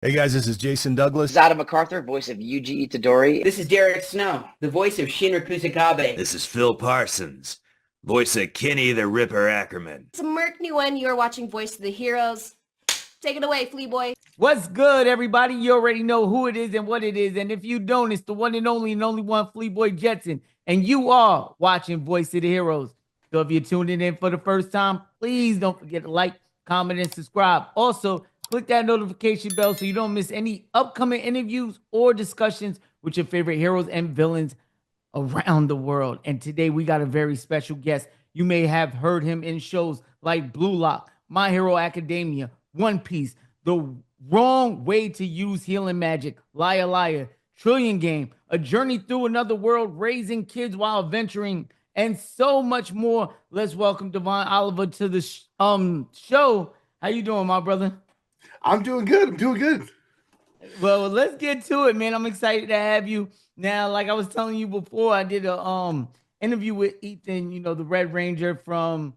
Hey guys, this is Jason This is Douglas. Adam MacArthur, voice of Yuji Itadori. This is Derek Snow, the voice of Shinra Kusakabe. This is Phil Parsons, voice of Kenny the Ripper Ackerman. It's Merc Nguyen. You're watching Voice of the Heroes. Take it away, Flea Boy. What's good, everybody? You already know who it is and what it is. And if you don't, it's the one and only one, Flea Boy Jetson. And you are watching Voice of the Heroes. So if you're tuning in for the first time, please don't forget to like, comment, and subscribe. Also, click that notification bell so you don't miss any upcoming interviews or discussions with your favorite heroes and villains around the world. And today we got a very special guest. You may have heard him in shows like Blue Lock, My Hero Academia, One Piece, The Wrong Way to Use Healing Magic, Liar Liar, Trillion Game, A Journey Through Another World, Raising Kids While Adventuring, and so much more. Let's welcome Davon Oliver to the show. How you doing, my brother? I'm doing good. Well, let's get to it, man. I'm excited to have you. Now, like I was telling you before, I did a interview with Ethan, the Red Ranger from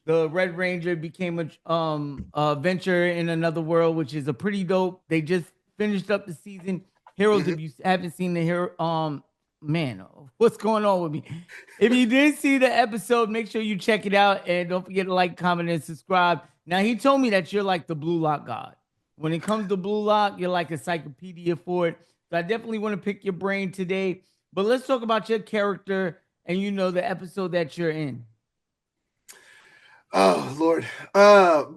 the Red Ranger became a venture in another world, which is a pretty dope. They just finished up the season. Heroes, if you haven't seen the hero, man, what's going on with me? If you didn't see the episode, make sure you check it out and don't forget to like, comment, and subscribe. Now, he told me that you're like the Blue Lock god. When it comes to Blue Lock, you're like a encyclopedia for it. So I definitely want to pick your brain today. But let's talk about your character and the episode that you're in. Oh Lord,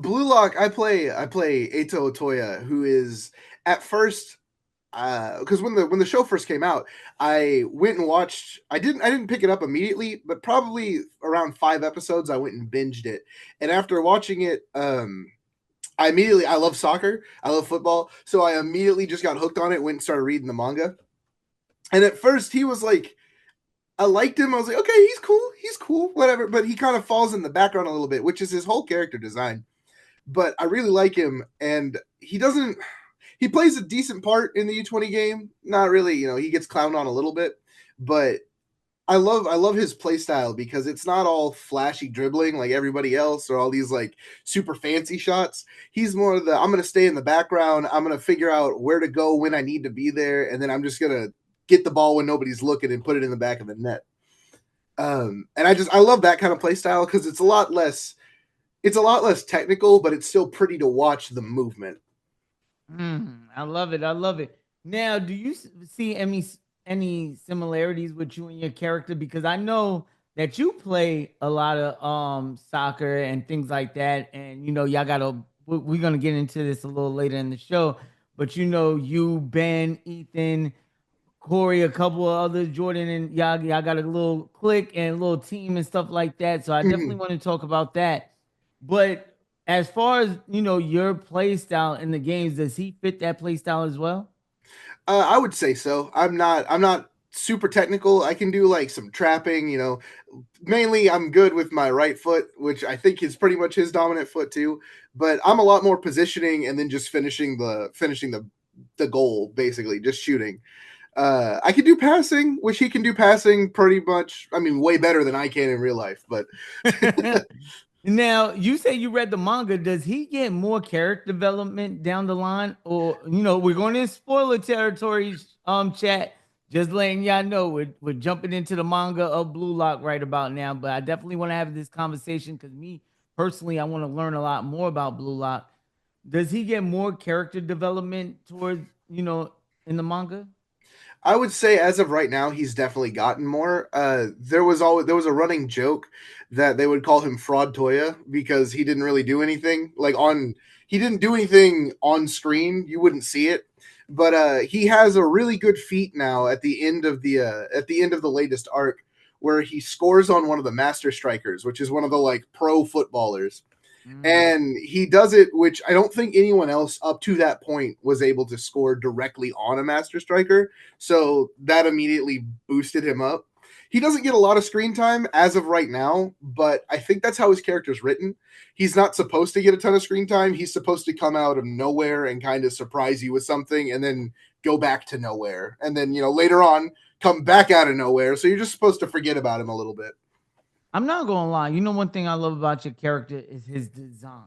Blue Lock. I play Eita Otoya, who is at first, because when the show first came out, I went and watched. I didn't pick it up immediately, but probably around 5 episodes, I went and binged it. And after watching it, I love soccer, I love football, so I immediately just got hooked on it. Went and started reading the manga. And at first, he was like, I liked him. I was like, okay, he's cool, whatever. But he kind of falls in the background a little bit, which is his whole character design. But I really like him, and he plays a decent part in the U20 game. Not really, he gets clowned on a little bit, but I love his play style because it's not all flashy dribbling like everybody else or all these like super fancy shots. He's more of I'm going to stay in the background. I'm going to figure out where to go when I need to be there, and then I'm just going to get the ball when nobody's looking and put it in the back of the net. And I love that kind of play style because it's a lot less technical, but it's still pretty to watch the movement. I love it. Now, do you see any similarities with you and your character? Because I know that you play a lot of soccer and things like that, and we're gonna get into this a little later in the show, but you, Ben, Ethan, Corey, a couple of others, Jordan, and y'all got a little clique and a little team and stuff like that. So I definitely want to talk about that. But as far as your play style in the games, does he fit that play style as well? I would say so. I'm not super technical. I can do like some trapping, mainly I'm good with my right foot, which I think is pretty much his dominant foot too. But I'm a lot more positioning and then just finishing the goal, basically, just shooting. I can do passing, which he can do passing pretty much. I mean, way better than I can in real life. But now, you say you read the manga. Does he get more character development down the line, or we're going in spoiler territory? Chat. Just letting y'all know we're jumping into the manga of Blue Lock right about now. But I definitely want to have this conversation because me personally, I want to learn a lot more about Blue Lock. Does he get more character development towards in the manga? I would say as of right now, he's definitely gotten more. There was a running joke that they would call him Fraud Toya because he didn't really do anything he didn't do anything on screen. You wouldn't see it, but he has a really good feat now at the end of the latest arc where he scores on one of the master strikers, which is one of the like pro footballers. And he does it, which I don't think anyone else up to that point was able to score directly on a master striker. So that immediately boosted him up. He doesn't get a lot of screen time as of right now, but I think that's how his character's written. He's not supposed to get a ton of screen time. He's supposed to come out of nowhere and kind of surprise you with something and then go back to nowhere. And then, later on, come back out of nowhere. So you're just supposed to forget about him a little bit. I'm not gonna lie. One thing I love about your character is his design.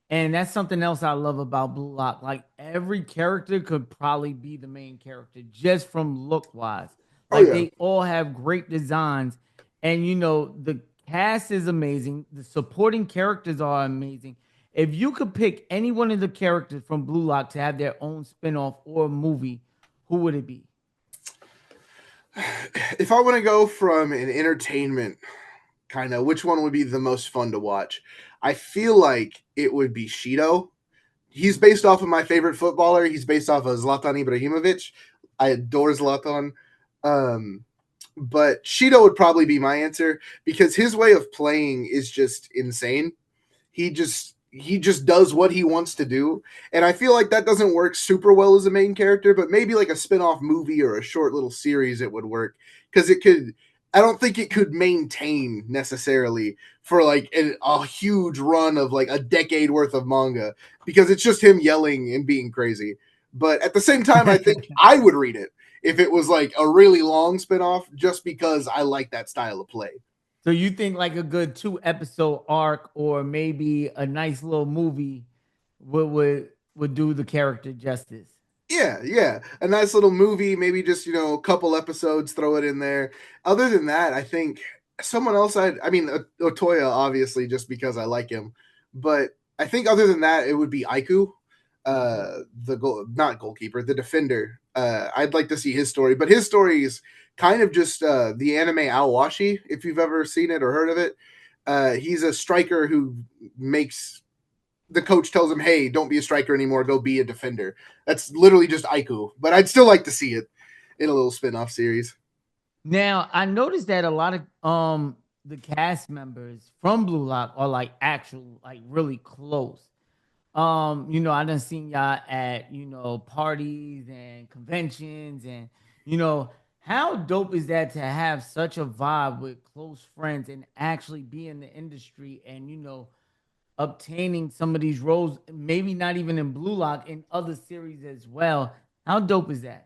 And that's something else I love about Blue Lock. Like every character could probably be the main character just from look wise. Oh Like yeah. they all have great designs. And the cast is amazing. The supporting characters are amazing. If you could pick any one of the characters from Blue Lock to have their own spin-off or movie, who would it be? If I want to go from an entertainment kind of, which one would be the most fun to watch? I feel like it would be Shido. He's based off of my favorite footballer. He's based off of Zlatan Ibrahimovic. I adore Zlatan. But Shido would probably be my answer because his way of playing is just insane. He just does what he wants to do. And I feel like that doesn't work super well as a main character, but maybe like a spin-off movie or a short little series it would work because I don't think it could maintain necessarily for like a huge run of like a decade worth of manga because it's just him yelling and being crazy. But at the same time, I think I would read it if it was like a really long spinoff just because I like that style of play. So you think like a good 2-episode arc or maybe a nice little movie would do the character justice? Yeah. A nice little movie, maybe just, a couple episodes, throw it in there. Other than that, I think someone else Otoya, obviously, just because I like him. But I think other than that, it would be Aiku, not goalkeeper, the defender. I'd like to see his story, but his story is kind of just the anime Aowashi, if you've ever seen it or heard of it. He's a striker who makes the coach tells him, hey, don't be a striker anymore, go be a defender. That's literally just Aiku, but I'd still like to see it in a little spin-off series. Now, I noticed that a lot of the cast members from Blue Lock are like really close. I done seen y'all at, parties and conventions and, how dope is that to have such a vibe with close friends and actually be in the industry and, obtaining some of these roles, maybe not even in Blue Lock, in other series as well. How dope is that?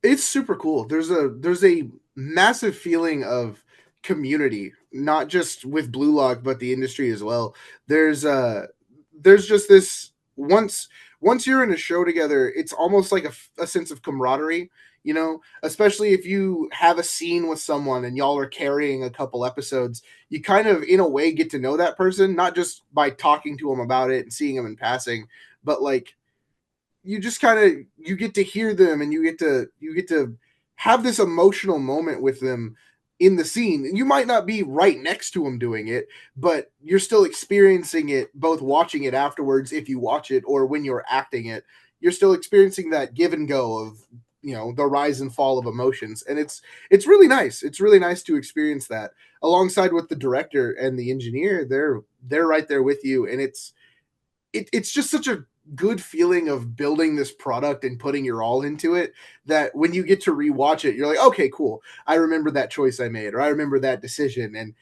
It's super cool. There's a massive feeling of community, not just with Blue Lock, but the industry as well. There's just this once you're in a show together, it's almost like a sense of camaraderie, especially if you have a scene with someone and y'all are carrying a couple episodes, you kind of in a way get to know that person, not just by talking to them about it and seeing them in passing, but like you just you get to hear them and you get to have this emotional moment with them in the scene. And you might not be right next to them doing it, but you're still experiencing it, both watching it afterwards if you watch it or when you're acting it. You're still experiencing that give and go of the rise and fall of emotions, and it's really nice. It's really nice to experience that alongside with the director and the engineer. They're right there with you, and it's just such a good feeling of building this product and putting your all into it that when you get to rewatch it, you're like, okay, cool, I remember that choice I made, or I remember that decision. And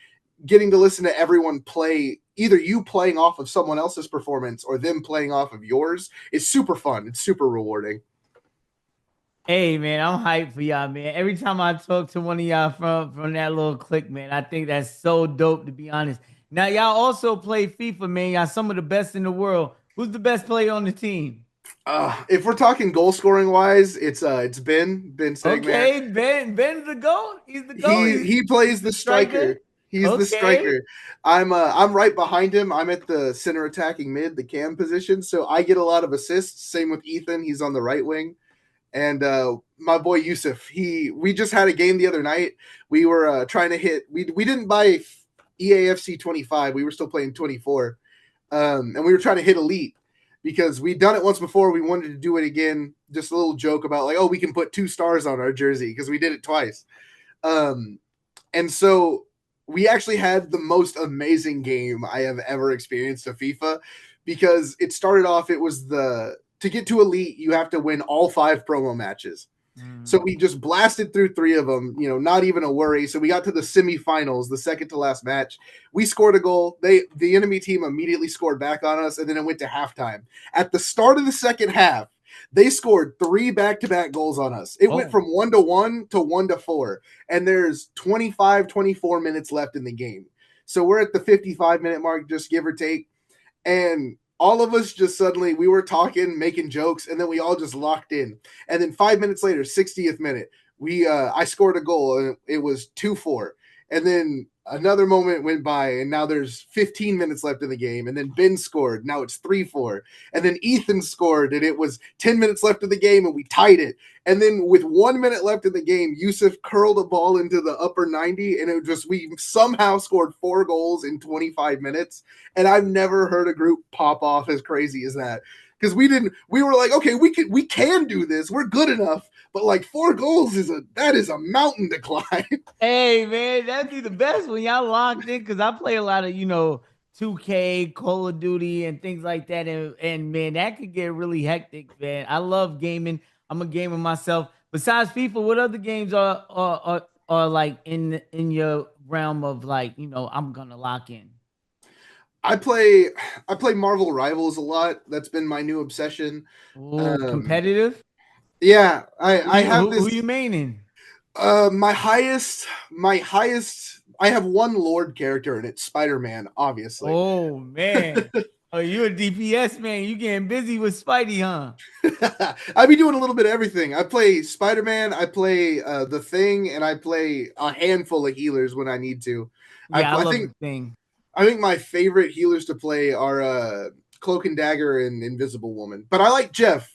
getting to listen to everyone play, either you playing off of someone else's performance or them playing off of yours, is super fun. It's super rewarding. Hey man, I'm hyped for y'all, man. Every time I talk to one of y'all from that little clique, man, I think that's so dope, to be honest. Now y'all also play FIFA, man. Y'all some of the best in the world. Who's the best player on the team? If we're talking goal scoring wise, it's Ben Stegman. Okay, Ben's the GOAT. He's the GOAT. He plays the striker. He's the striker. I'm right behind him. I'm at the center attacking mid, the cam position, so I get a lot of assists. Same with Ethan. He's on the right wing. And my boy Yusuf, we just had a game the other night. We were trying to hit. We didn't buy EAFC 25. We were still playing 24, and we were trying to hit elite because we'd done it once before. We wanted to do it again. Just a little joke about like, oh, we can put 2 stars on our jersey because we did it twice. And so we actually had the most amazing game I have ever experienced of FIFA because it started off. It was to get to elite, you have to win all 5 promo matches. So we just blasted through 3 of them, not even a worry. So we got to the semifinals, the second to last match. We scored a goal. The enemy team immediately scored back on us, and then it went to halftime. At the start of the second half, they scored 3 back-to-back goals on us. It went from 1-1 to 1-4, and there's 24 minutes left in the game. So we're at the 55-minute mark, just give or take. And all of us just suddenly, we were talking, making jokes, and then we all just locked in. And then 5 minutes later, 60th minute, I scored a goal, and it was 2-4. And then another moment went by, and now there's 15 minutes left in the game. And then Ben scored. Now it's 3-4. And then Ethan scored, and it was 10 minutes left in the game, and we tied it. And then with 1 minute left in the game, Yusuf curled a ball into the upper 90, and we somehow scored 4 goals in 25 minutes. And I've never heard a group pop off as crazy as that. Because we were like, okay, we can do this. We're good enough. But like 4 goals is a mountain to climb. Hey man, that'd be the best when y'all locked in, because I play a lot of 2K, Call of Duty, and things like that, and man, that could get really hectic, man. I love gaming. I'm a gamer myself. Besides FIFA, what other games are like in your realm of like I'm gonna lock in? I play Marvel Rivals a lot. That's been my new obsession. Ooh, competitive. Yeah, I have this. Who you maining? My highest. I have one Lord character, and it's Spider-Man, obviously. Oh man, oh, you a DPS man? You getting busy with Spidey, huh? I be doing a little bit of everything. I play Spider-Man. I play the Thing, and I play a handful of healers when I need to. Yeah, I love the Thing. I think my favorite healers to play are Cloak and Dagger and Invisible Woman. But I like Jeff.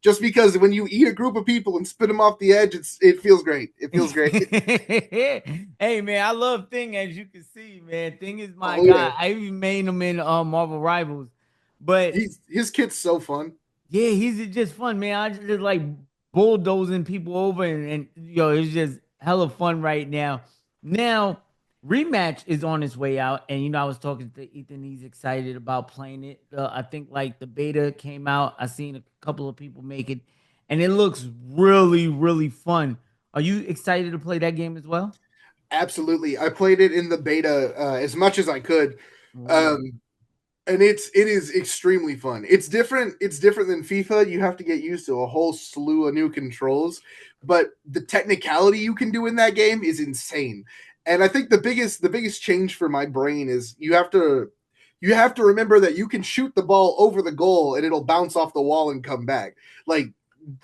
Just because when you eat a group of people and spit them off the edge, it feels great. It feels great. Hey man, I love Thing, as you can see, man. Thing is my guy. Yeah. I even made him in Marvel Rivals, but his kit's so fun. Yeah, he's just fun, man. I just like bulldozing people over, and it's just hella fun right now. Now, Rematch is on its way out, and I was talking to Ethan. He's excited about playing it. I think like the beta came out. I seen a couple of people make it, and it looks really, really fun. Are you excited to play that game as well? Absolutely. I played it in the beta as much as I could. And it is extremely fun. It's different than FIFA. You have to get used to a whole slew of new controls, but the technicality you can do in that game is insane. And I think the biggest change for my brain is you have to remember that you can shoot the ball over the goal and it'll bounce off the wall and come back. Like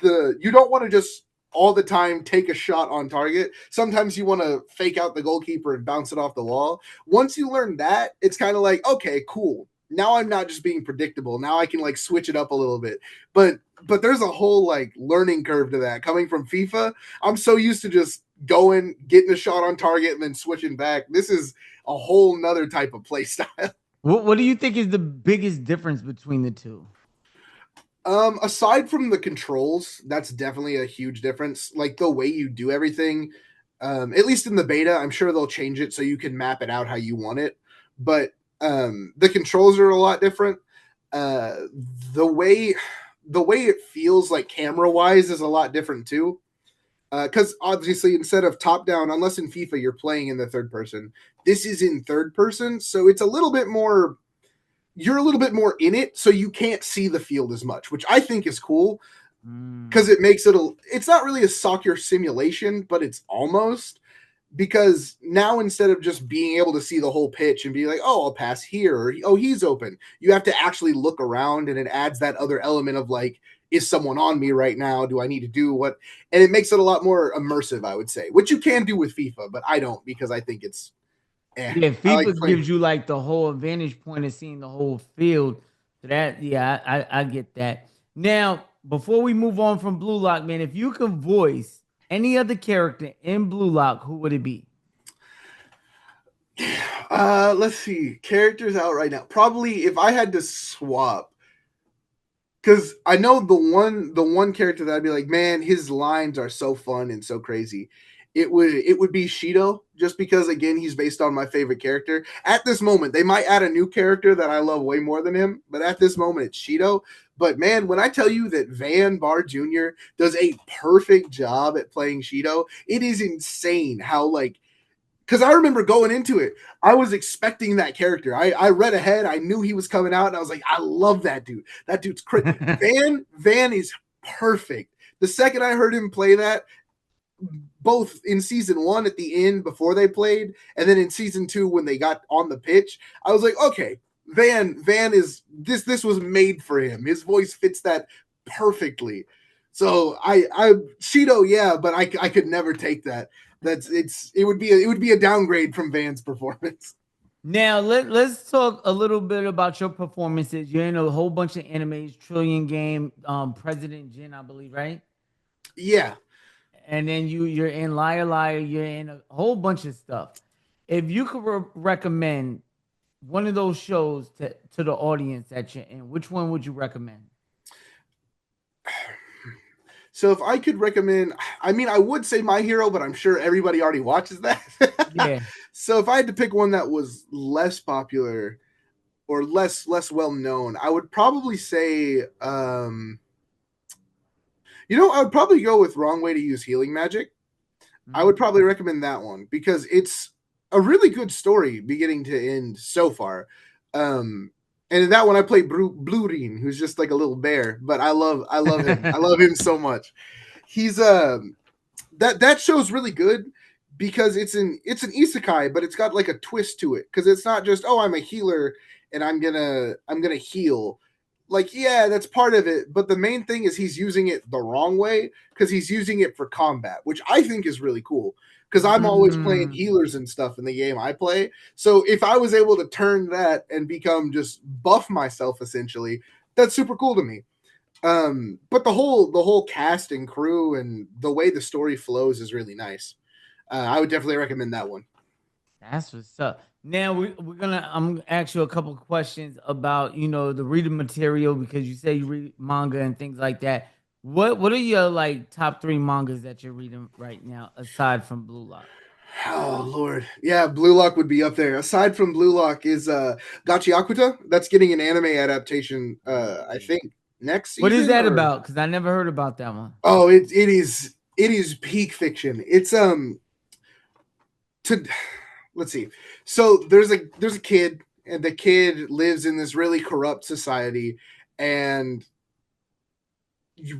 you don't want to just all the time take a shot on target. Sometimes you want to fake out the goalkeeper and bounce it off the wall. Once you learn that, it's kind of like, okay, cool. Now I'm not just being predictable. Now I can like switch it up a little bit. But there's a whole like learning curve to that. Coming from FIFA, I'm so used to just going, getting a shot on target, and then switching back. This is a whole nother type of play style. What do you think is the biggest difference between the two? Aside from the controls, that's definitely a huge difference. Like the way you do everything, at least in the beta, I'm sure they'll change it so you can map it out how you want it. But the controls are a lot different. The way it feels like camera wise is a lot different too. Because obviously instead of top down, unless in FIFA you're playing in the third person, this is in third person, so it's a little bit more. You're a little bit more in it, so you can't see the field as much, which I think is cool because it makes it it's not really a soccer simulation, but it's almost, because now instead of just being able to see the whole pitch and be like, oh, I'll pass here, or oh, he's open, you have to actually look around, and it adds that other element of like, is someone on me right now? Do I need to do what? And it makes it a lot more immersive, I would say, which you can do with FIFA, but I don't, because I think it's yeah, FIFA gives you like the whole vantage point of seeing the whole field. So that, yeah, I get that. Now, before we move on from Blue Lock, man, if you can voice any other character in Blue Lock, who would it be? Let's see. Characters out right now. Probably if I had to swap, because I know the one character that I'd be like, man, his lines are so fun and so crazy. It would be Shido, just because again he's based on my favorite character. At this moment, they might add a new character that I love way more than him, but at this moment it's Shido. But man, when I tell you that Van Bar Jr. does a perfect job at playing Shido, it is insane how like. Because I remember going into it, I was expecting that character. I read ahead. I knew he was coming out, and I was like, I love that dude. That dude's crazy. Van is perfect. The second I heard him play that, both in season 1 at the end before they played, and then in season 2 when they got on the pitch, I was like, okay, Van is this was made for him. His voice fits that perfectly. So I Shido, yeah, but I could never take that. It would be a downgrade from Van's performance. Now let's talk a little bit about your performances. You're in a whole bunch of animes, Trillion Game, President Jin, I believe, right? Yeah. And then you're in Liar Liar, you're in a whole bunch of stuff. If you could recommend one of those shows to the audience that you're in, which one would you recommend? So if I could recommend, I mean, I would say My Hero, but I'm sure everybody already watches that. Yeah. So if I had to pick one that was less popular or less well known, I would probably say, I would probably go with Wrong Way to Use Healing Magic. I would probably recommend that one because it's a really good story beginning to end so far. And in that one, I play Blue Rin, who's just like a little bear, but I love him. I love him so much. He's that show's really good because it's an isekai, but it's got like a twist to it because it's not just, oh, I'm a healer and I'm gonna heal. Like, yeah, that's part of it, but the main thing is he's using it the wrong way because he's using it for combat, which I think is really cool. Because I'm always playing healers and stuff in the game I play. So if I was able to turn that and become just buff myself, essentially, that's super cool to me. But the whole cast and crew and the way the story flows is really nice. I would definitely recommend that one. That's what's up. Now I'm gonna ask you a couple of questions about the reading material because you say you read manga and things like that. What are your like top 3 mangas that you're reading right now aside from Blue Lock? Oh Lord, yeah, Blue Lock would be up there. Aside from Blue Lock is Gachiakuta. That's getting an anime adaptation. I think next season. What is that about? Because I never heard about that one. Oh, it is peak fiction. It's let's see. So there's a kid, and the kid lives in this really corrupt society, and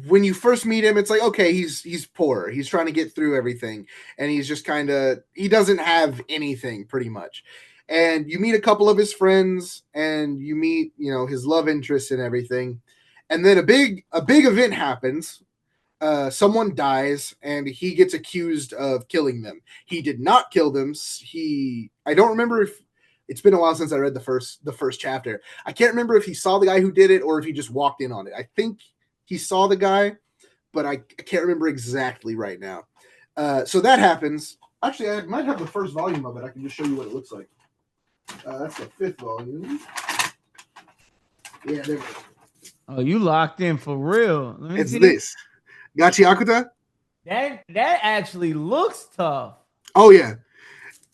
when you first meet him, it's like, okay, he's poor. He's trying to get through everything, and he's just he doesn't have anything pretty much. And you meet a couple of his friends, and you meet his love interest and everything, and then a big event happens. Someone dies, and he gets accused of killing them. He did not kill them. I don't remember if it's been a while since I read the first chapter. I can't remember if he saw the guy who did it or if he just walked in on it. I think he saw the guy, but I can't remember exactly right now. So that happens. Actually, I might have the first volume of it. I can just show you what it looks like. That's the 5th volume. Yeah, there we go. Oh, you locked in for real. It's this. Gachiakuta? That actually looks tough. Oh, yeah.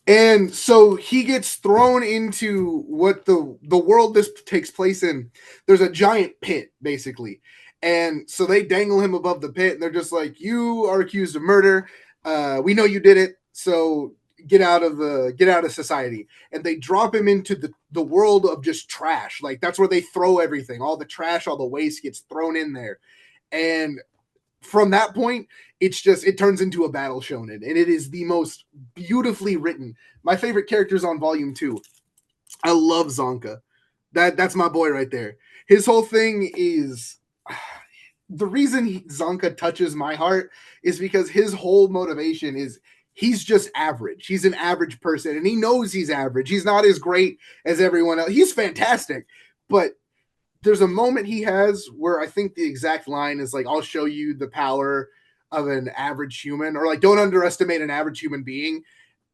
And so he gets thrown into what the world this takes place in. There's a giant pit, basically. And so they dangle him above the pit, and they're just like, you are accused of murder. We know you did it, so get out of society. And they drop him into the world of just trash. Like, that's where they throw everything. All the trash, all the waste gets thrown in there. And from that point, it turns into a battle shonen, and it is the most beautifully written. My favorite character is on volume 2. I love Zonka. That's my boy right there. His whole thing is the reason Zonka touches my heart is because his whole motivation is he's just average. He's an average person, and he knows he's average. He's not as great as everyone else. He's fantastic, but there's a moment he has where I think the exact line is like, I'll show you the power of an average human, or like, don't underestimate an average human being.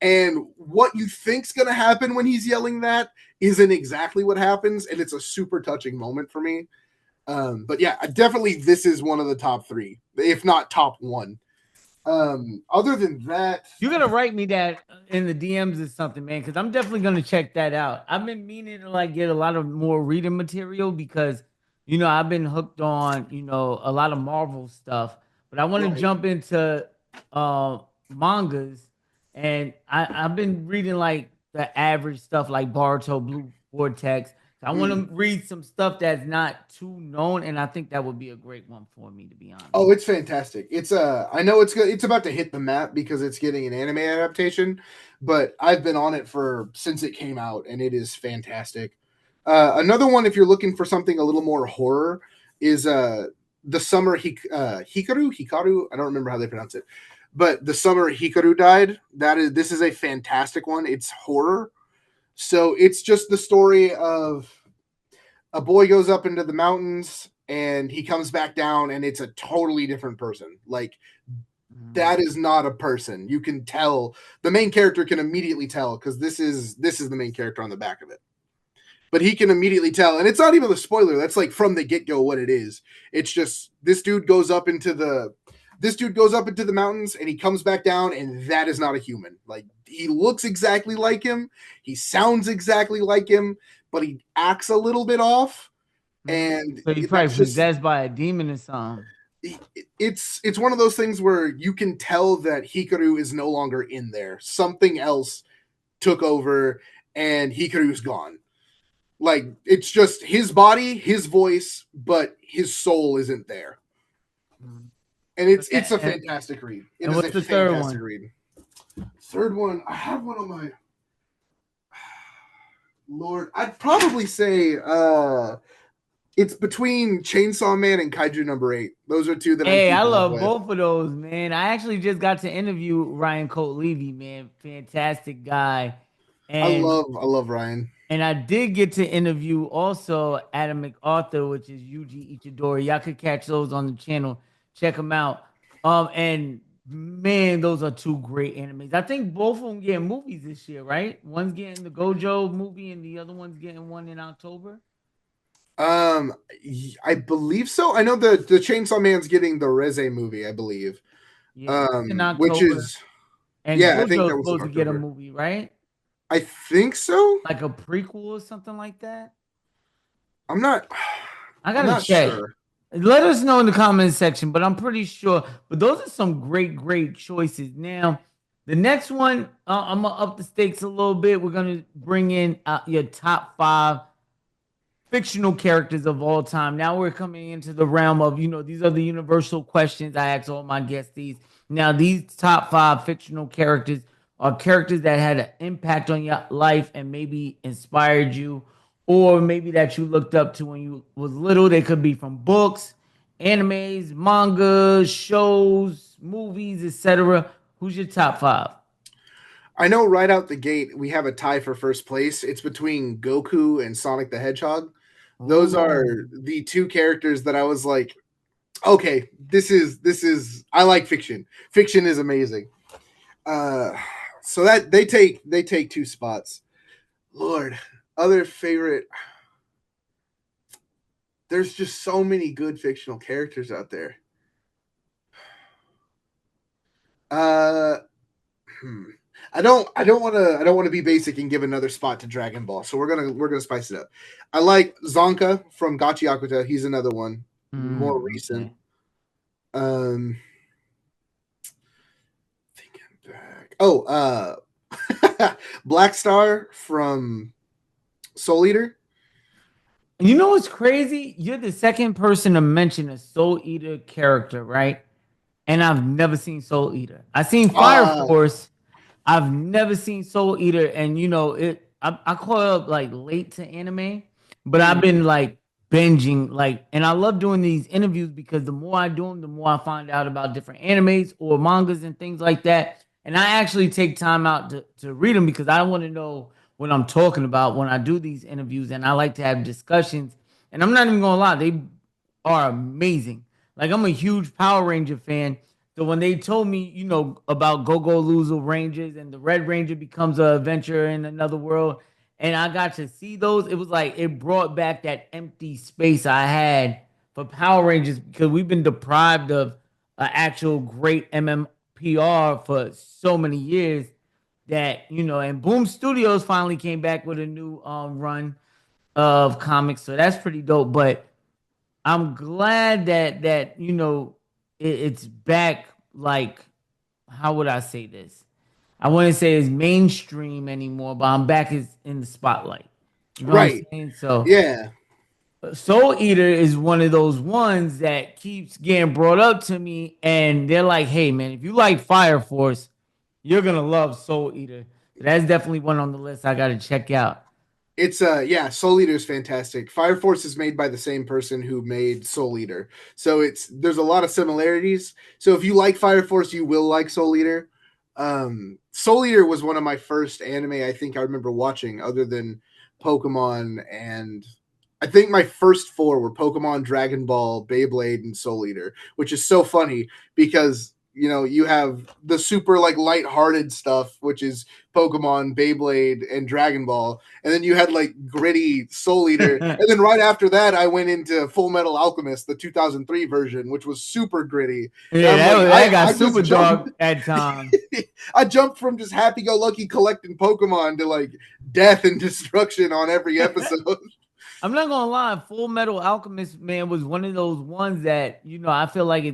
And what you think's going to happen when he's yelling that isn't exactly what happens. And it's a super touching moment for me. But yeah, definitely this is one of the top 3, if not top 1. Other than that, you're gonna write me that in the DMs or something, man, because I'm definitely gonna check that out. I've been meaning to like get a lot of more reading material because I've been hooked on a lot of Marvel stuff, but I want to jump into mangas, and I've been reading like the average stuff like Boruto, Blue Vortex. I want to read some stuff that's not too known, and I think that would be a great one for me, to be honest. Oh, it's fantastic. It's I know it's good. It's about to hit the map because it's getting an anime adaptation, but I've been on it since it came out, and it is fantastic. Another one, if you're looking for something a little more horror, is the summer Hikaru. I don't remember how they pronounce it, but the summer Hikaru died. This is a fantastic one. It's horror, so it's just the story of a boy goes up into the mountains and he comes back down, and it's a totally different person. Like, that is not a person. You can tell. The main character can immediately tell, because this is the main character on the back of it. But he can immediately tell, and it's not even a spoiler. That's like from the get-go what it is. It's just this dude goes up into the mountains, and he comes back down, and that is not a human. Like, he looks exactly like him, he sounds exactly like him, but he acts a little bit off. And so he's probably possessed by a demon or something. It's one of those things where you can tell that Hikaru is no longer in there. Something else took over, and Hikaru's gone. Like, it's just his body, his voice, but his soul isn't there. And it's a fantastic read. And what's the third one? Read. Third one, I have one on my Lord. I'd probably say it's between Chainsaw Man and Kaiju number 8. Those are two that I love both of those, man. I actually just got to interview Ryan Colt Levy, man. Fantastic guy. And I love Ryan. And I did get to interview also Adam MacArthur, which is Yuji Itadori. Y'all could catch those on the channel. Check them out. And man, those are two great animes. I think both of them getting movies this year, right? One's getting the Gojo movie, and the other one's getting one in October. I believe so. I know the Chainsaw Man's getting the Reze movie, I believe. Yeah, which is and yeah, Gojo's I think that was supposed to get a movie, right? I think so. Like a prequel or something like that. I gotta check. Sure. Let us know in the comments section, but I'm pretty sure. But those are some great choices. Now, the next one, I'm gonna up the stakes a little bit. We're gonna bring in your top 5 fictional characters of all time. Now we're coming into the realm of, these are the universal questions I ask all my guests. Now, these top 5 fictional characters are characters that had an impact on your life and maybe inspired you, or maybe that you looked up to when you was little. They could be from books, animes, manga, shows, movies, etc. Who's your top 5? I know right out the gate we have a tie for first place. It's between Goku and Sonic the Hedgehog. Those are the two characters that I was like, okay, this is I like fiction. Fiction is amazing. So that they take 2 spots. Lord, other favorite. There's just so many good fictional characters out there. I don't want to be basic and give another spot to Dragon Ball. So we're gonna spice it up. I like Zonka from Gachiakuta. He's another one, more recent. Thinking back. Oh, Black Star from Soul Eater. You know what's crazy? You're the second person to mention a Soul Eater character, right? And I've never seen Soul Eater. I've seen Fire Force. I've never seen Soul Eater, and I caught up like late to anime, but I've been like binging, and I love doing these interviews because the more I do them, the more I find out about different animes or mangas and things like that. And I actually take time out to read them because I want to know what I'm talking about when I do these interviews, and I like to have discussions. And I'm not even gonna lie, they are amazing. Like, I'm a huge Power Ranger fan. So when they told me, about Go-Go Loser Rangers and the Red Ranger becomes an adventure in another world, and I got to see those, it was like it brought back that empty space I had for Power Rangers because we've been deprived of an actual great MMPR for so many years that, and Boom Studios finally came back with a new run of comics. So that's pretty dope. But I'm glad that it's back. Like, how would I say this? I wouldn't say it's mainstream anymore, but I'm back in the spotlight. You know Right. What I'm saying? So yeah, Soul Eater is one of those ones that keeps getting brought up to me, and they're like, "Hey, man, if you like Fire Force, you're gonna love Soul Eater." That's definitely one on the list I got to check out. It's yeah, Soul Eater is fantastic. Fire Force is made by the same person who made Soul Eater, so there's a lot of similarities. So if you like Fire Force, you will like Soul Eater. Soul Eater was one of my first anime I think I remember watching, other than Pokemon, and I think my first four were Pokemon, Dragon Ball, Beyblade, and Soul Eater, which is so funny because you have the super like lighthearted stuff, which is Pokemon, Beyblade, and Dragon Ball, and then you had like gritty Soul Eater, and then right after that, I went into Full Metal Alchemist, the 2003 version, which was super gritty. Yeah, I got just super jumped- dark at times. I jumped from just happy-go-lucky collecting Pokemon to like death and destruction on every episode. I'm not gonna lie, Full Metal Alchemist, man, was one of those ones that I feel like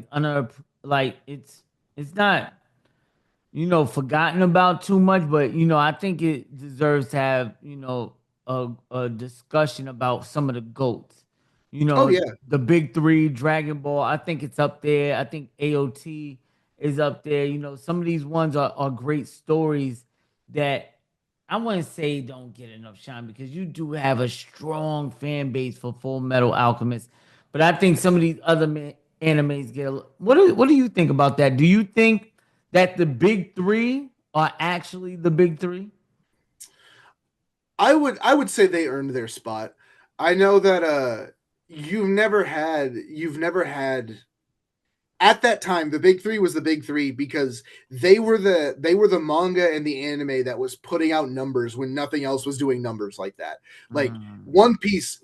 it's it's not forgotten about too much, but I think it deserves to have a discussion about some of the goats. Oh yeah, The big three, Dragon Ball. I think it's up there. I think AOT is up there. Some of these ones are great stories that I wouldn't say don't get enough shine, because you do have a strong fan base for Full Metal Alchemist. But I think some of these other animes get what do you think about that? Do you think that the big three are actually the big three? I would say they earned their spot. I know that you've never had at that time, the big three was the big three because they were the manga and the anime that was putting out numbers when nothing else was doing numbers like that. Like One Piece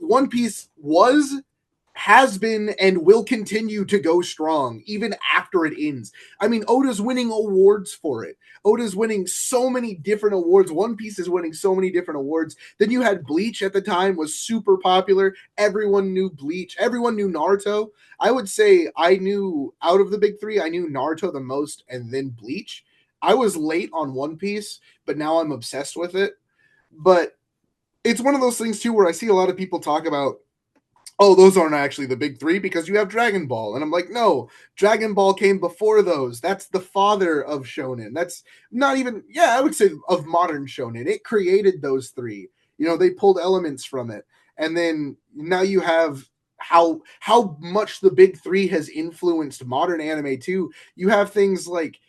has been and will continue to go strong even after it ends. I mean, Oda's winning awards for it. Oda's winning so many different awards. One Piece is winning so many different awards. Then you had Bleach at the time, was super popular. Everyone knew Bleach. Everyone knew Naruto. I would say out of the big three, I knew Naruto the most and then Bleach. I was late on One Piece, but now I'm obsessed with it. But it's one of those things too where I see a lot of people talk about, oh, those aren't actually the big three because you have Dragon Ball. And I'm like, no, Dragon Ball came before those. That's the father of shonen. That's not even, I would say of modern shonen. It created those three. They pulled elements from it. And then now you have how much the big three has influenced modern anime too. You have things like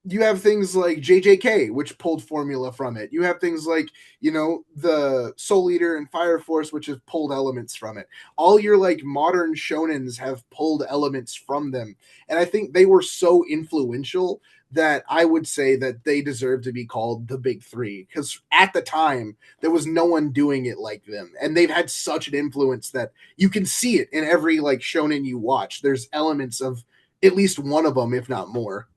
JJK, which pulled formula from it. You have things like, the Soul Eater and Fire Force, which have pulled elements from it. All your like modern shonens have pulled elements from them. And I think they were so influential that I would say that they deserve to be called the big three. Because at the time, there was no one doing it like them. And they've had such an influence that you can see it in every like shonen you watch. There's elements of at least one of them, if not more.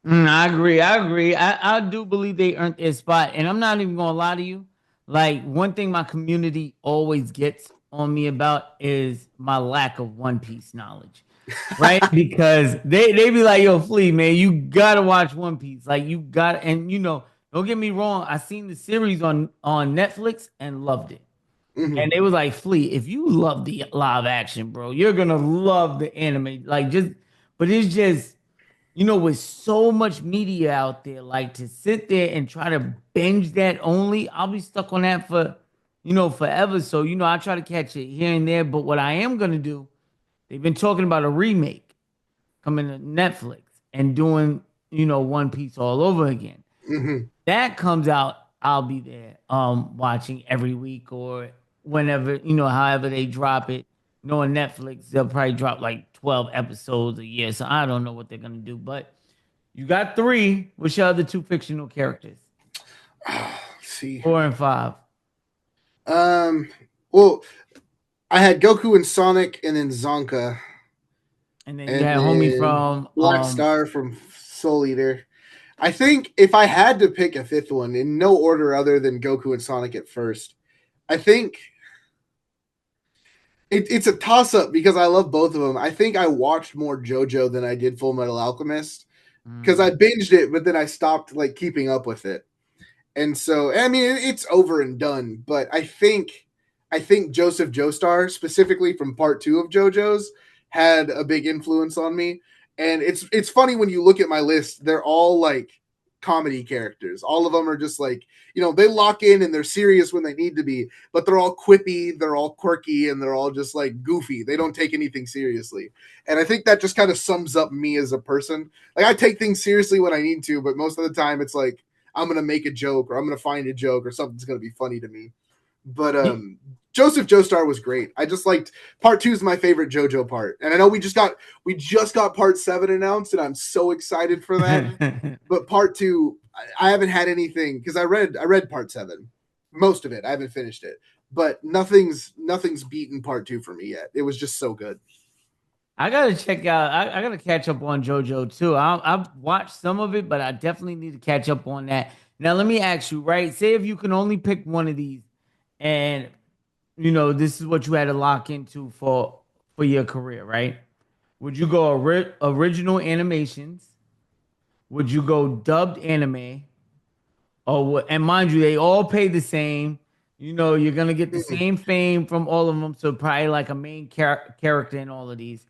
I agree. I do believe they earned their spot. And I'm not even going to lie to you. Like, one thing my community always gets on me about is my lack of One Piece knowledge. Right? Because they be like, yo, Flea, man, you got to watch One Piece. Like, you got, and don't get me wrong. I seen the series on Netflix and loved it. Mm-hmm. And they was like, Flea, if you love the live action, bro, you're going to love the anime. But it's just, with so much media out there, like, to sit there and try to binge that only, I'll be stuck on that for, forever. So, I try to catch it here and there. But what I am going to do, they've been talking about a remake coming to Netflix and doing, One Piece all over again. Mm-hmm. That comes out, I'll be there watching every week or whenever, however they drop it. On Netflix, they'll probably drop like 12 episodes a year. So I don't know what they're going to do. But you got three. Which are the two fictional characters? See. 4 and 5. Well, I had Goku and Sonic and then Zonka. And then you had homie from Black Star from Soul Eater. I think if I had to pick a fifth one, in no order other than Goku and Sonic at first, I think it's a toss-up because I love both of them. I think I watched more JoJo than I did Full Metal Alchemist because I binged it, but then I stopped like keeping up with it. And so, I mean, it's over and done. But I think Joseph Joestar, specifically from part 2 of JoJo's, had a big influence on me. And it's funny when you look at my list; they're all like comedy characters. All of them are just like, you know, they lock in and they're serious when they need to be, but they're all quippy, they're all quirky, and they're all just like goofy. They don't take anything seriously. And I think that just kind of sums up me as a person. Like, I take things seriously when I need to, but most of the time it's like I'm going to make a joke or I'm going to find a joke or something's going to be funny to me. But Joseph Joestar was great. I just liked part 2 is my favorite JoJo part. And I know we just got part 7 announced, and I'm so excited for that. But part 2, I haven't had anything, because I read part 7. Most of it. I haven't finished it. But nothing's beaten part 2 for me yet. It was just so good. I gotta check out. I gotta catch up on JoJo too. I've watched some of it, but I definitely need to catch up on that. Now, let me ask you, right? Say if you can only pick one of these, and you know this is what you had to lock into for your career, right? Would you go original animations? Would you go dubbed anime? Or and mind you, they all pay the same. You know, you're gonna get the same fame from all of them, so probably like a main character in all of these.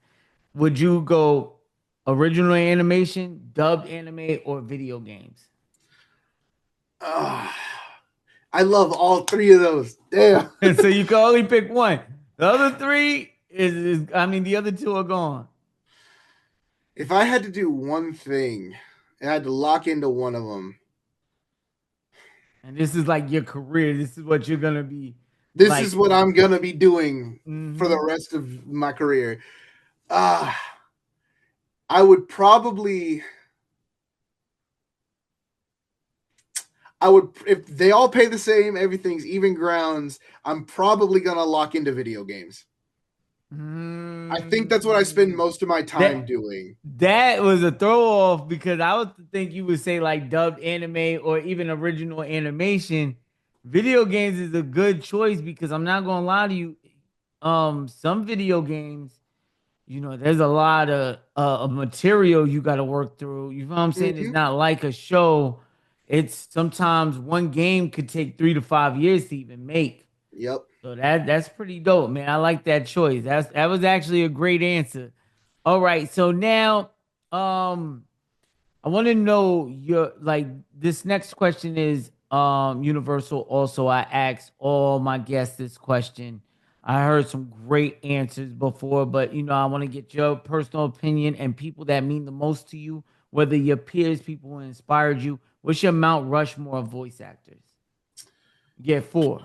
Would you go original animation, dubbed anime, or video games? I love all 3 of those. Damn. So you can only pick one. The other 3 is I mean, the other 2 are gone. If I had to do one thing, I had to lock into one of them. And this is like your career. This is what you're gonna be. This is what I'm gonna be doing for the Mhm. rest of my career. I would probably. If they all pay the same, everything's even grounds, I'm probably gonna lock into video games. I think that's what I spend most of my time doing. That was a throw off because I would think you would say like dubbed anime or even original animation. Video games is a good choice because I'm not gonna lie to you. Some video games, you know, there's a lot of material you got to work through. You know what I'm saying? It's not like a show. It's sometimes one game could take 3 to 5 years to even make. Yep. So that's pretty dope, man. I like that choice. That was actually a great answer. All right, so now I want to know your like this next question is universal. Also, I asked all my guests this question. I heard some great answers before, but you know, I want to get your personal opinion and people that mean the most to you, whether your peers, people who inspired you. What's your Mount Rushmore of voice actors? Get 4.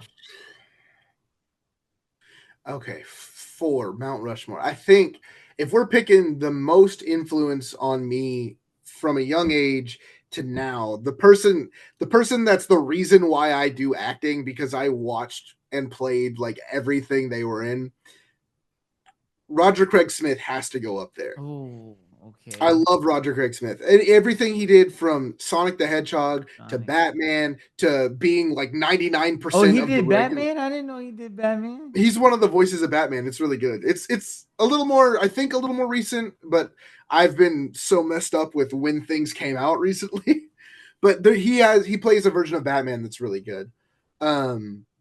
Okay, 4 Mount Rushmore. I think if we're picking the most influence on me from a young age to now, the person that's the reason why I do acting, because I watched and played like everything they were in, Roger Craig Smith has to go up there. Oh, okay. I love Roger Craig Smith. And everything he did from Sonic the Hedgehog to Batman to being like 99% Oh, he of did the Batman? I didn't know he did Batman. He's one of the voices of Batman. It's really good. It's a little more, I think, a little more recent, but I've been so messed up with when things came out recently. But he plays a version of Batman that's really good.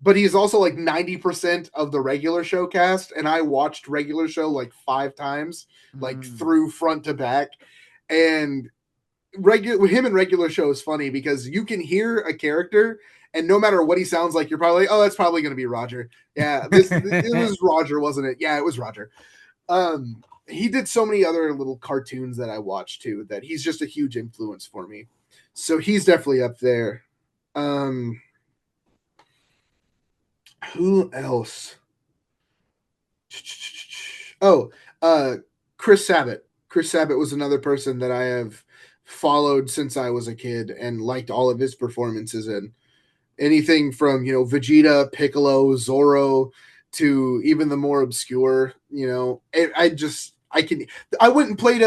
But he's also like 90% of the regular show cast, and I watched regular show like 5 times, like through front to back. And him in regular show is funny because you can hear a character, and no matter what he sounds like, you're probably like, oh, that's probably going to be Roger. Yeah, it was Roger, wasn't it? Yeah, it was Roger. He did so many other little cartoons that I watched too, that he's just a huge influence for me. So he's definitely up there. Who else? Oh, Chris Sabat. Chris Sabat was another person that I have followed since I was a kid and liked all of his performances in. Anything from, you know, Vegeta, Piccolo, Zorro, to even the more obscure, you know, I went and played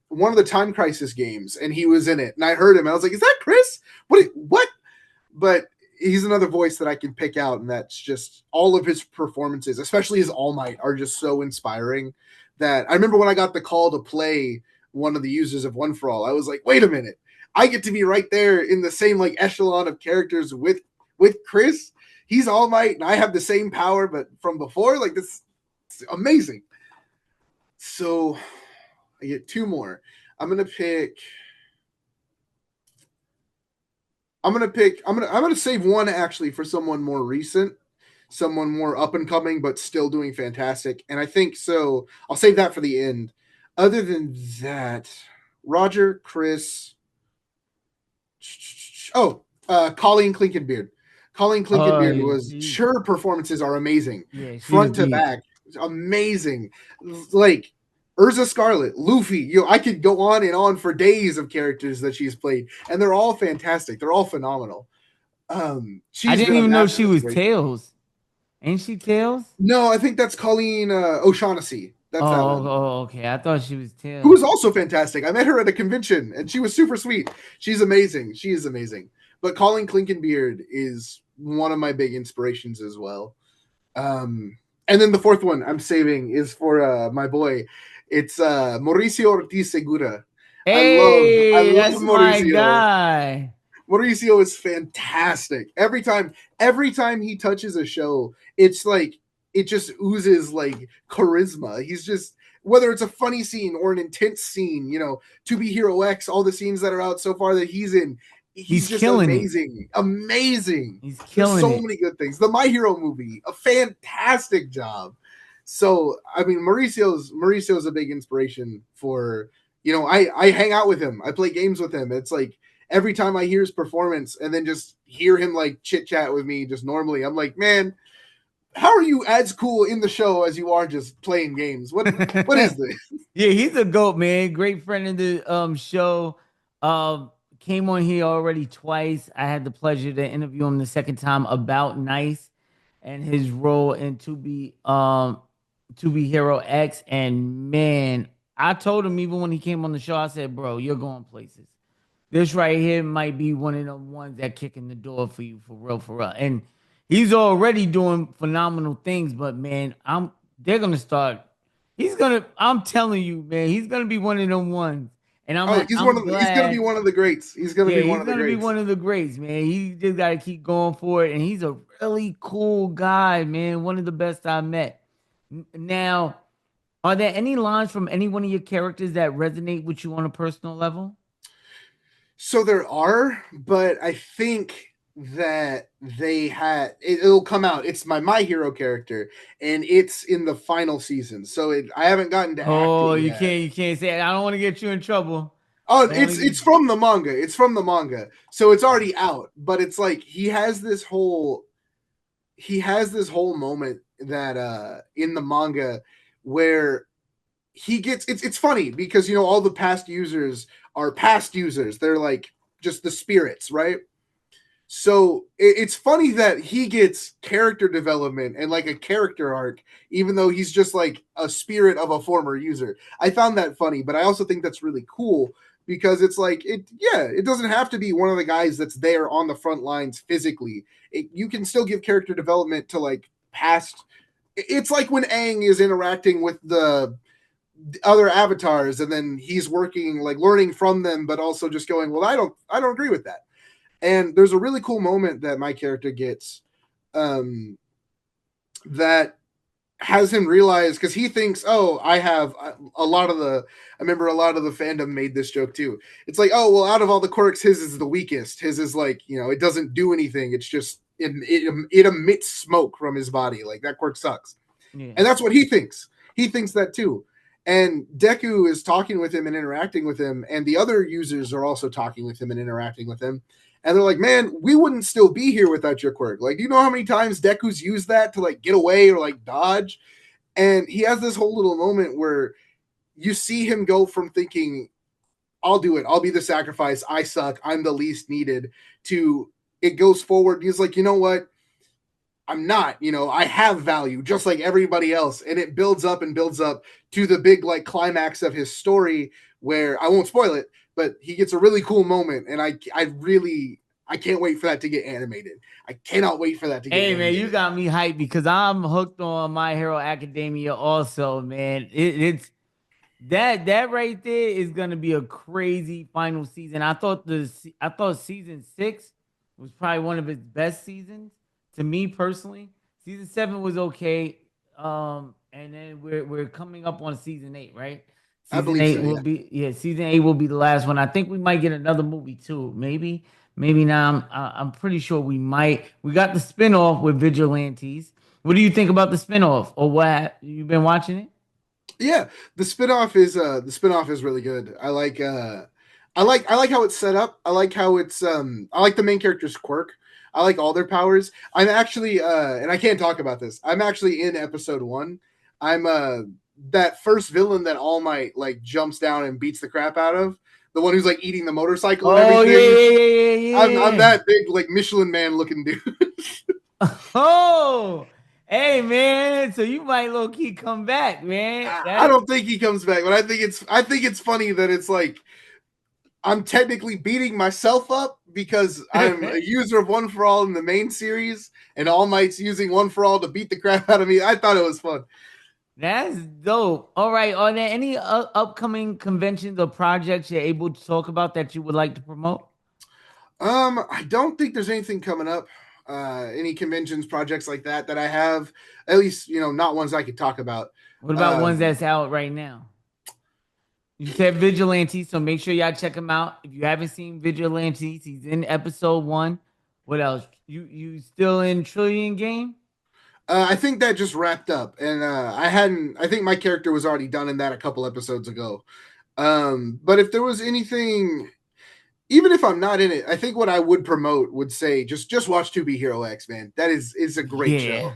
one of the Time Crisis games and he was in it and I heard him and I was like, is that Chris? What? But he's another voice that I can pick out, and that's just all of his performances, especially his All Might, are just so inspiring that I remember when I got the call to play one of the users of One for All, I was like, wait a minute, I get to be right there in the same like echelon of characters with Chris. He's All Might and I have the same power, but from before, like this, it's amazing. So I get 2 more. I'm going to pick I'm gonna save one actually for someone more recent, someone more up and coming, but still doing fantastic. And I think so. I'll save that for the end. Other than that, Roger, Chris, Colleen Clinkenbeard. Colleen Oh, Clinkenbeard was her performances are amazing, front to back, amazing. Like Urza Scarlet, Luffy. I could go on and on for days of characters that she's played, and they're all fantastic. They're all phenomenal. I didn't even know she was Tails. Ain't she Tails? No, I think that's Colleen O'Shaughnessy. That's that one. Okay. I thought she was Tails. Who was also fantastic. I met her at a convention, and she was super sweet. She's amazing. She is amazing. But Colleen Clinkenbeard is one of my big inspirations as well. And then the fourth one I'm saving is for my boy. It's Mauricio Ortiz Segura. Hey, I love that's Mauricio. my guy. Mauricio is fantastic. Every time he touches a show, it's like it just oozes like charisma. He's just, whether it's a funny scene or an intense scene, To Be Hero X, all the scenes that are out so far that he's in, he's just killing amazing. Amazing. He's killing so many good things. The My Hero movie, a fantastic job. So I mean, Mauricio's a big inspiration for, I hang out with him. I play games with him. It's like every time I hear his performance and then just hear him like chit chat with me just normally, I'm like, man, how are you as cool in the show as you are just playing games? What is this? Yeah, he's a GOAT, man. Great friend of the show. Came on here already twice. I had the pleasure to interview him the second time about Nice and his role in To Be Hero X. And man, I told him even when he came on the show, I said, bro, you're going places. This right here might be one of the ones that kick in the door for you, for real. And he's already doing phenomenal things, but man, I'm telling you, man, he's gonna be one of them ones. And he's gonna be one of the greats. He's gonna be one of the greats, man. He just gotta keep going for it. And he's a really cool guy, man. One of the best I met. Now, are there any lines from any one of your characters that resonate with you on a personal level? So there are, but I think that it'll come out. It's my hero character, and it's in the final season. So I haven't gotten to. You can't say it. I don't want to get you in trouble. Oh, it's from the manga. It's from the manga, so it's already out. But it's like he has this whole moment that in the manga where he gets. It's funny because all the past users are past users. They're like just the spirits, right? So it's funny that he gets character development and like a character arc, even though he's just like a spirit of a former user. I found that funny, but I also think that's really cool because it's like, it doesn't have to be one of the guys that's there on the front lines physically. You can still give character development to like past. It's like when Aang is interacting with the other avatars and then he's working, like learning from them, but also just going, well, I don't agree with that. And there's a really cool moment that my character gets that has him realize, because he thinks, I have I remember a lot of the fandom made this joke too. It's like, out of all the quirks, his is the weakest. His is like, it doesn't do anything. It's just, it emits smoke from his body. Like that quirk sucks. Yeah. And that's what he thinks. He thinks that too. And Deku is talking with him and interacting with him. And the other users are also talking with him and interacting with him. And they're like, man, we wouldn't still be here without your quirk. Like, do you know how many times Deku's used that to like get away or like dodge? And he has this whole little moment where you see him go from thinking, I'll do it. I'll be the sacrifice. I suck. I'm the least needed, to it goes forward. He's like, you know what? I'm not, I have value just like everybody else. And it builds up to the big like climax of his story where I won't spoil it, but he gets a really cool moment. And I can't wait for that to get animated. I cannot wait for that to get animated. Man, you got me hyped because I'm hooked on My Hero Academia also, man. It's that right there is going to be a crazy final season. I thought season 6 was probably one of its best seasons. To me personally, season 7 was okay, and then we're coming up on season 8, right? Season 8 will be season 8 will be the last one. I think we might get another movie too, maybe Maybe now. I'm pretty sure we might. We got the spinoff with Vigilantes. What do you think about the spinoff? Or what? You been watching it? Yeah, the spinoff is really good. I like how it's set up. I like how it's I like the main character's quirk. I like all their powers. I'm actually and I can't talk about this. I'm actually in episode 1. I'm that first villain that All Might like jumps down and beats the crap out of. The one who's like eating the motorcycle and everything. Yeah. I'm that big like Michelin man looking dude. Oh, hey man, so you might low key come back, man. I don't think he comes back, but I think it's funny that it's like I'm technically beating myself up because I'm a user of One for All in the main series, and All Might's using One for All to beat the crap out of me. I thought it was fun. That's dope. All right, are there any upcoming conventions or projects you're able to talk about that you would like to promote? I don't think there's anything coming up. Any conventions, projects like that I have, at least, not ones I could talk about. What about ones that's out right now? You said Vigilante, so make sure y'all check him out. If you haven't seen Vigilantes, he's in episode 1. What else? You still in Trillion Game? I think that just wrapped up, and I think my character was already done in that a couple episodes ago. But if there was anything, even if I'm not in it, I think what I would promote would say just watch 2B Hero X, man. That is a great show.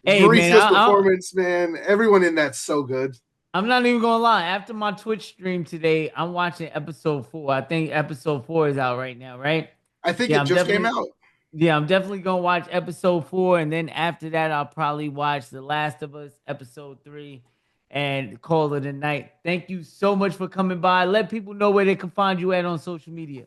Hey, Maurice's man, performance, man. Everyone in that's so good. I'm not even gonna lie. After my Twitch stream today, I'm watching episode 4. I think episode 4 is out right now, right? I think it just came out. Yeah, I'm definitely gonna watch episode 4, and then after that, I'll probably watch The Last of Us episode 3 and call it a night. Thank you so much for coming by. Let people know where they can find you at on social media.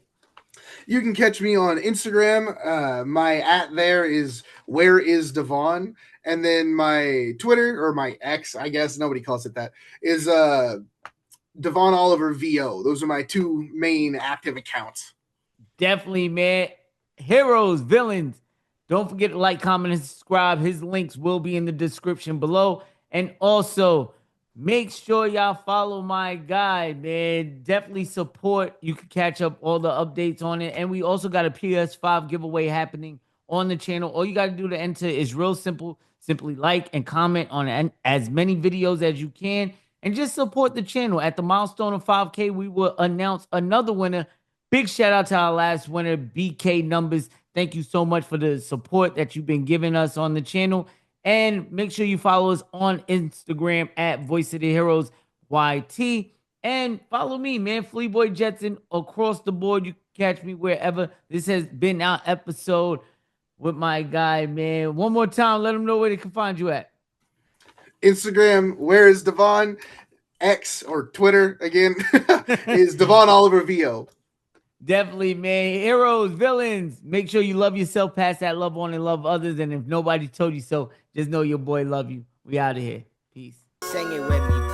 You can catch me on Instagram. My @ there is Where is Davon, and then my Twitter, or my X, I guess nobody calls it that, is Davon Oliver VO. Those are my 2 main active accounts. Definitely, man. Heroes, villains. Don't forget to like, comment, and subscribe. His links will be in the description below. And also, make sure y'all follow my guy, man. Definitely support. You can catch up all the updates on it. And we also got a PS5 giveaway happening on the channel. All you got to do to enter is real simple. Simply like and comment on as many videos as you can. And just support the channel. At the milestone of 5K, we will announce another winner. Big shout out to our last winner, BK Numbers. Thank you so much for the support that you've been giving us on the channel. And make sure you follow us on Instagram at Voice of the Heroes YT. And follow me, man, Fleeboy Jetson, across the board. You can catch me wherever. This has been our episode with my guy, man. One more time, let them know where they can find you at. Instagram, Where is Davon? X, or Twitter, again, is Davon Oliver VO. Definitely, man. Heroes, villains. Make sure you love yourself, pass that love on, and love others. And if nobody told you so, just know your boy love you. We out of here. Peace. Sing it with me.